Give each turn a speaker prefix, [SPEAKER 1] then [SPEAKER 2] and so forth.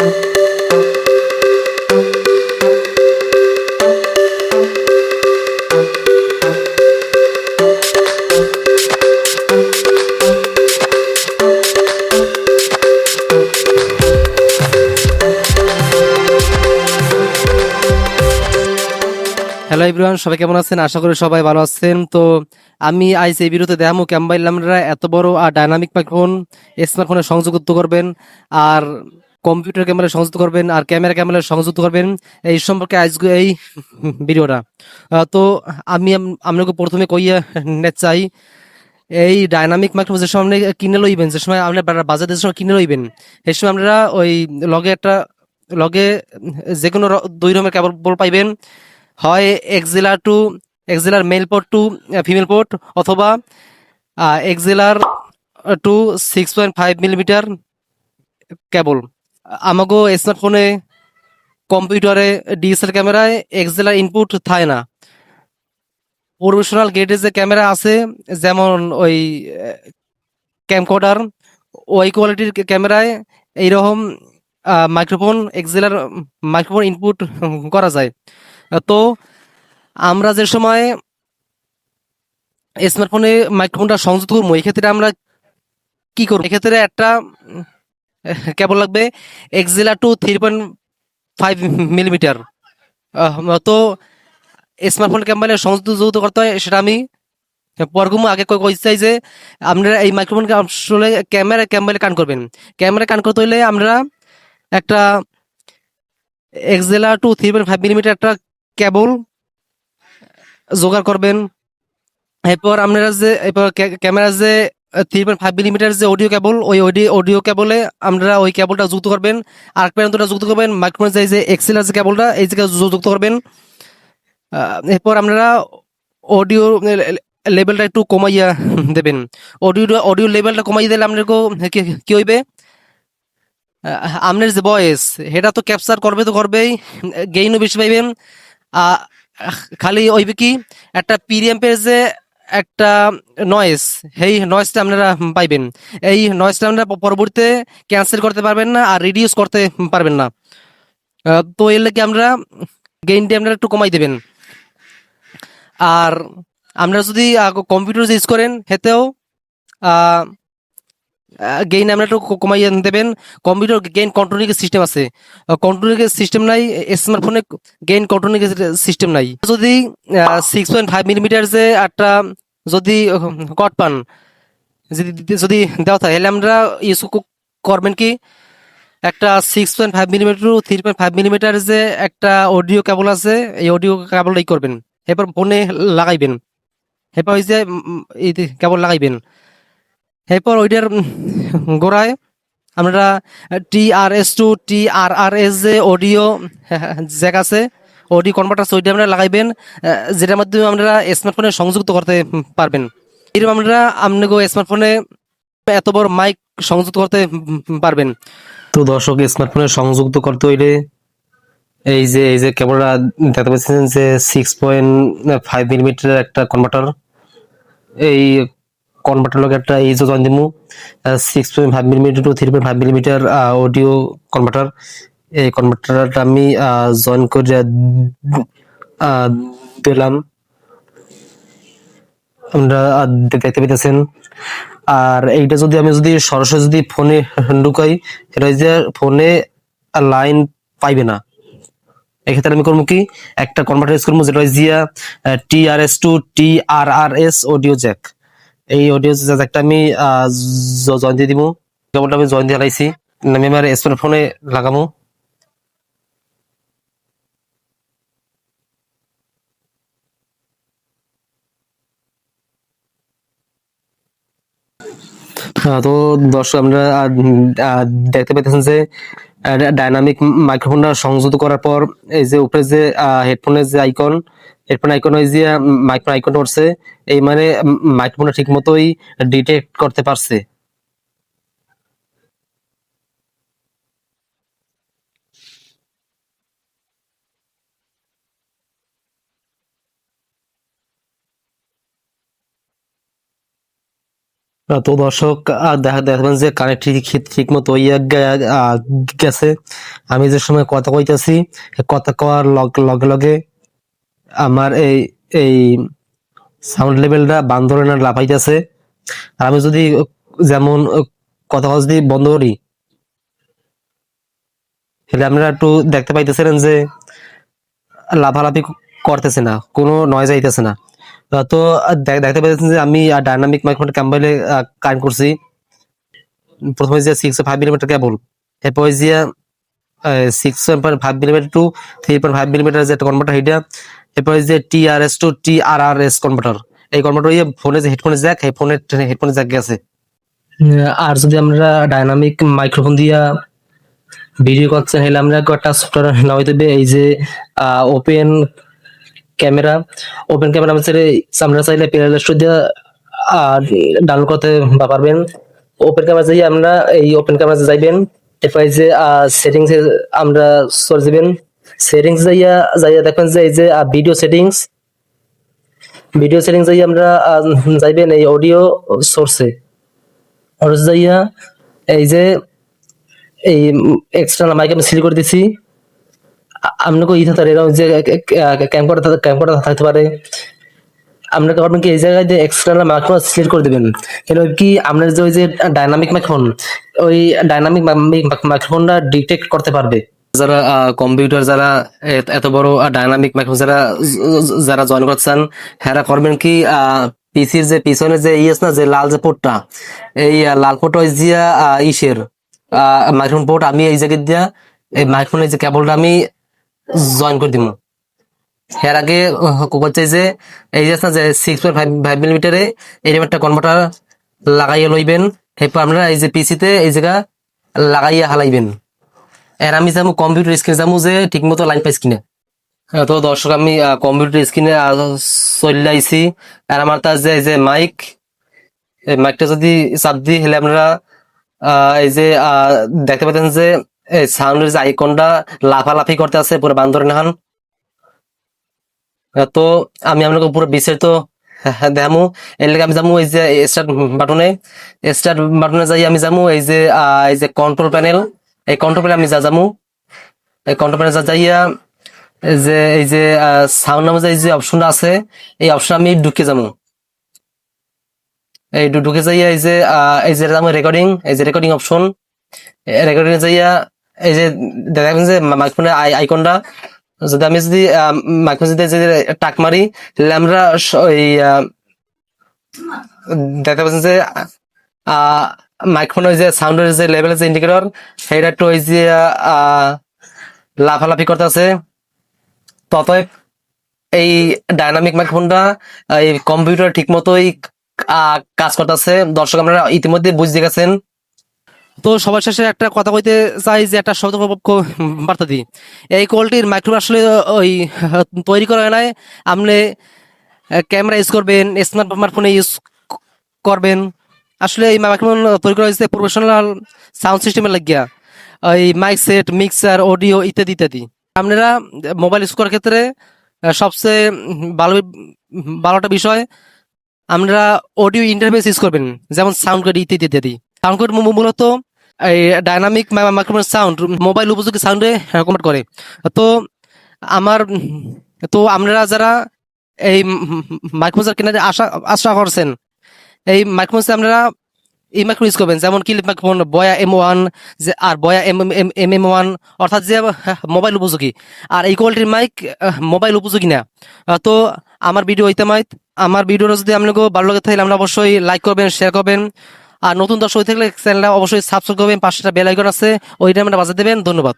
[SPEAKER 1] Hello everyone, সবাই কেমন আছেন? আশা করি সবাই ভালো আছেন। তো আমি আইস এই ভিডিওতে দেখামু ক্যাম্বাইল আমরা এত বড় আর ডাইনামিক মাইক্রোফোন স্মার্টফোনে সংযুক্ত করবেন, আর কম্পিউটার ক্যামেরা সংযুক্ত করবেন, আর ক্যামেরা সংযুক্ত করবেন। এই সম্পর্কে আজকে এই ভিডিওটা। তো আমি আপনাকে প্রথমে কইয়া নে চাই, এই ডাইনামিক মাইক্রোফোন যে সময় আপনি কিনে লইবেন, যে সময় আপনি বাজারে যে সময় কিনে লইবেন, সেই সময় আপনারা ওই লগে যে কোনো দুই রকমের কেবল পাইবেন। হয় XLR male port to female port, অথবা এক্সিলার টু 6.5 মিলিমিটার কেবল। আমাগো স্মার্টফোনে, কম্পিউটারে, ডিএসএলআর ক্যামেরায় এক্সিলার ইনপুট থাকে না। প্রফেশনাল গ্রেডের যে ক্যামেরা আছে, যেমন ওই ক্যামকর্ডার, ওই কোয়ালিটির ক্যামেরায় এইরকম মাইক্রোফোন এক্সিলার মাইক্রোফোন ইনপুট করা যায়। তো আমরা যে সময় স্মার্টফোনে মাইক্রোফোনটা সংযুক্ত করবো, এই ক্ষেত্রে আমরা কি করবো? এক্ষেত্রে একটা কেবল লাগবে এক্সিলার টু 3.5 মিলিমিটার। তো স্মার্টফোন ক্যামেরা সংযুক্ত করতে হয়, সেটা আমি পরগুম আগে কইতে চাই যে আপনারা এই মাইক্রোফোনকে আসলে ক্যামেরা কান করবেন। ক্যামেরা কান করতে হইলে আমরা একটা এক্সিলার টু 3.5 মিলিমিটার একটা কেবল জোগাড় করবেন। এরপর ক্যামেরার যে 3.5 মিলিমিটার যে অডিও কেবল, ওই অডিও কেবলে আমরা ওই কেবলটা যুক্ত করবেন। আর প্যান্টটা যুক্ত করবেন মাইক্রোফোনের যে এক্সিলার যে কেবলটা, এই যে যুক্ত করবেন। এরপর আপনারা অডিও লেভেলটা একটু কমাইয়া দেবেন। অডিও লেভেলটা কমাইয়া দিলে আপনার কি হইবে, আপনার যে ভয়েস সেটা তো ক্যাপচার করবে, তো করবেই, গেইনও বেশি পাইবেন। আহ, খালি হইবে কি, একটা পিরিয়্যাম্পের যে একটা নয়েজ, সেই নয়েজটা আপনারা পাইবেন। এই নয়েজটা আপনারা পরবর্তীতে ক্যান্সেল করতে পারবেন না, আর রিডিউস করতে পারবেন না। তো এর লাগে আমরা গেইনটা আপনারা একটু কমাই দেবেন। আর আপনারা যদি কম্পিউটার ইউজ করেন, হেতেও গেইন আমরা একটু কমাইয়ে দেবেন। কম্পিউটার গেইন কন্ট্রোলিং সিস্টেম আছে, কন্ট্রোলিং সিস্টেম নাই স্মার্টফোনে, গেইন কন্ট্রোলিং সিস্টেম নাই। যদি 6.5 মিলিমিটার যে একটা যদি কট পান, যদি যদি দেওয়া থাকে, তাহলে আমরা ইউজ করবেন কি, একটা 6.5 মিলিমিটার টু 3.5 মিলিমিটার যে একটা অডিও কেবল আছে, এই অডিও কেবলটাই করবেন। এরপর ফোনে লাগাইবেন। এরপর ওই যে এই কেবল লাগাইবেন। এরপর ওইটার গোড়ায় আমরা TRS যে অডিও জ্যাক আছে, অডিও কনভার্টার, ওইটা আমরা লাগাইবেন, যেটার মাধ্যমে আমরা স্মার্টফোনে সংযুক্ত করতে পারবেন। এরকম আমরা আপনাকে স্মার্টফোনে এত বড় মাইক সংযুক্ত করতে পারবেন। তো দর্শক, স্মার্টফোনে সংযুক্ত করতে হইলে এই যে ক্যামেরা দেখতে পাচ্ছেন যে 6.5 মিলিমিটার একটা কনভার্টার, এই কনভার্টার লগে একটা এই যে জয়েন দিমু 6.5 millimetre to 3.5 millimetre audio converter. এই কনভার্টারটা আমি জয়েন করে দিলাম, আমরা দেখতে পেতেছেন। আর এইটা যদি আমি সরাসরি যদি ফোনে ঢুকাই, এটা যে ফোনে লাইন পাইবে না। এক্ষেত্রে আমি করবো কি, একটা কনভার্টার ইউজ করবো, যেটা হচ্ছে TRS অডিও জ্যাক। এই অডিও জ্যাকটা আমি জয়েন দিয়ে দিব। কেবলটা আমি জয়েন দিয়ে হারাইছি, আমি আমার স্মার্টফোনে লাগাবো। তো দর্শক, আমরা দেখতে পাইতেছেন যে ডাইনামিক মাইক্রোফোনটা সংযুক্ত করার পর, এই যে উপরে যে হেডফোনের যে হেডফোন আইকন, ওই যে মাইক্রো আইকন উঠছে, এই মানে মাইক্রোফোনটা ঠিক মতোই ডিটেক্ট করতে পারছে। তো দর্শক দেখবেন যে কানেক্ট ঠিক মতো ইয়ে গেছে। আমি যে সময় কথা কইতাছি কথা কওয়ার লগে লগে আমার এই সাউন্ড লেভেলটা বান্দরে না লাফাইতেছে। আর আমি যদি যেমন কথা যদি বন্ধ করি তাহলে আপনারা একটু দেখতে পাইতেছিলেন যে লাফালাফি করতেছে না, কোনো নয়েজ আইতেছে না। তো দেখতে পাইতেছেন যে আমি ডাইনামিক মাইক্রোফোন ক্যাম্বাইলে কানেক্ট করছি। প্রথমে যে 6.5 মিলিমিটার কেবল, এরপর যে 6.5 মিলিমিটার টু 3.5 মিলিমিটার যে একটা কনভার্টার হিটা, এরপর যে TRS টু TRRS কনভার্টার, এই কনভার্টার ইয়ে ফোনে যে হেডফোনে জ্যাক, হেডফোনে জ্যাক গেছে। আর যদি আমরা ডাইনামিক মাইক্রোফোন দিয়া ভিডিও করছেন হলে আমরা একটা সফটওয়্যার নেওয়া হইতে হবে। এই যে ওপেন ক্যামেরা, আমরা চাইলে প্লে স্টোর দিয়ে ডাউনলোড করতে পারবেন। ওপেন ক্যামেরা যাই আমরা এই ওপেন ক্যামেরা যাইবেন, এরপর যে সেটিংস আমরা চলে যাবেন। সেটিংস যাইয়া দেখবেন যে এই যে ভিডিও সেটিংস যাই আমরা যাইবেন এই অডিও সোর্সে। যাইয়া এই যে এই এক্সটার্নাল মাইক আমি সিলেক্ট করে দিছি। আপনাকে ই থাকতে পারে যে ক্যাম্পকর্ডার থাকতে পারে। আপনাকে পারবেন কি এই জায়গায় যে এক্সটার্নাল মাইক্রোফোন সিলেক্ট করে দিবেন। এবার কি আপনার যে ওই যে ডাইনামিক মাইক্রোফোন, ওই ডাইনামিক মাইক্রোফোনটা ডিটেক্ট করতে পারবে। যারা কম্পিউটার যারা এত বড় ডাইনামিক মাইক্রোফোন যারা জয়েন করছেন, হ্যাঁ করবেন কি পিসির যে পিছনে যে ইয়েস না যে লাল যে পোর্টটা, এই লাল পোর্ট ওই যে ইসের মাইক্রোফোন পোর্ট, আমি এই জায়গায় দিয়া এই মাইক্রোফোনের যে কেবলটা আমি জয়েন করে দিব। এর আগে করছে যে এই যে 6.5 মিলিমিটারে এরকম একটা কনভার্টার লাগাইয়া লইবেন। এরপর আপনারা এই যে পিসিতে এই জায়গা লাগাইয়া হালাইবেন। এর আমি যাবো কম্পিউটার স্ক্রিনে যাবো যে ঠিক মতো লাইন পাইছি কিনা। তো দর্শক আমি কম্পিউটার স্ক্রিনে চলে আইছি। আর আমার তার যে এই যে মাইক, এই মাইকটা যদি চাপ দিই হলে আপনারা এই যে দেখতে পাচ্ছেন যে এই সাউন্ডের যে আইকনটা লাফালাফি করতে আছে পুরো বান্দর নাহান। তো আমি আপনাকে পুরো বিস্তারিত দেখামু। এর লাগে আমি যাবো এই যে স্টার্ট বাটনে যাই আমি যাবো এই যে কন্ট্রোল প্যানেল, এই কন্ট্রোল প্যানেল আমি যাবো। এই কন্ট্রোল প্যানেল যাইয়া এই যে সাউন্ড নামে যে অপশনটা আছে, এই অপশন আমি ঢুকে যাবো। এই ঢুকে যাইয়া এই যে যাবো রেকর্ডিং, এই যে রেকর্ডিং অপশন, রেকর্ডিং যাইয়া এই যে দেখাবেন যে মাইক্রোফোনের আইকনটা, যদি আমি যদি মাইক্রোফোন যদি টাক মারি তাহলে আমরা ওই দেখতে পাচ্ছেন যে মাইক্রোফোনের যে সাউন্ডের যে লেভেলের যে ইন্ডিকেটর, সেটা একটু ওই যে লাফালাফি করতেছে। ততএব এই ডাইনামিক মাইক্রোফোনটা এই কম্পিউটার ঠিক মতোই কাজ করতেছে। দর্শক আপনারা ইতিমধ্যে বুঝতে গেছেন। তো সবার শেষে একটা কথা কইতে চাই যে একটা সতর্ক বার্তা দিই, এই কোয়ালিটির মাইক্রোফোন আসলে ওই তৈরি করা হয় নাই। আপনি ক্যামেরা ইউজ করবেন, স্মার্টফোনে ইউজ করবেন। আসলে এই মাইক্রোফোন তৈরি করা হয়েছে প্রফেশনাল সাউন্ড সিস্টেমের লাগিয়া, ওই মাইক সেট, মিক্সার, অডিও ইত্যাদি ইত্যাদি। আপনারা মোবাইল ইউজ করার ক্ষেত্রে সবচেয়ে ভালোটা বিষয় আমরা অডিও ইন্টারফেস ইউজ করবেন, যেমন সাউন্ড কার্ড ইত্যাদি ইত্যাদি। সাউন্ড কার্ড মূলত এই ডাইনামিক মাইক্রোফোন সাউন্ড মোবাইল উপযোগী সাউন্ডে কনভার্ট করে। তো আমার তো আপনারা যারা এই মাইক্রোফোন কেনার আশা করছেন, এই মাইক্রোফোন আপনারা এই মাইক্রোফোন ইউজ করবেন, যেমন ক্লিপ মাইক্রোফোন বয়া M1 আর বয়া MM1, অর্থাৎ যে মোবাইল উপযোগী। আর এই কোয়ালিটির মাইক মোবাইল উপযোগী না। তো আমার ভিডিও আমার ভিডিওটা যদি আপনাকে ভালো লাগে তাহলে আমরা অবশ্যই লাইক করবেন, শেয়ার করবেন। আর নতুন দর্শক থাকলে চ্যানেলটা অবশ্যই সাবস্ক্রাইব করবেন, পাশে বেল আইকন আছে ওইটা আমরা বাজাতে দেবেন। ধন্যবাদ।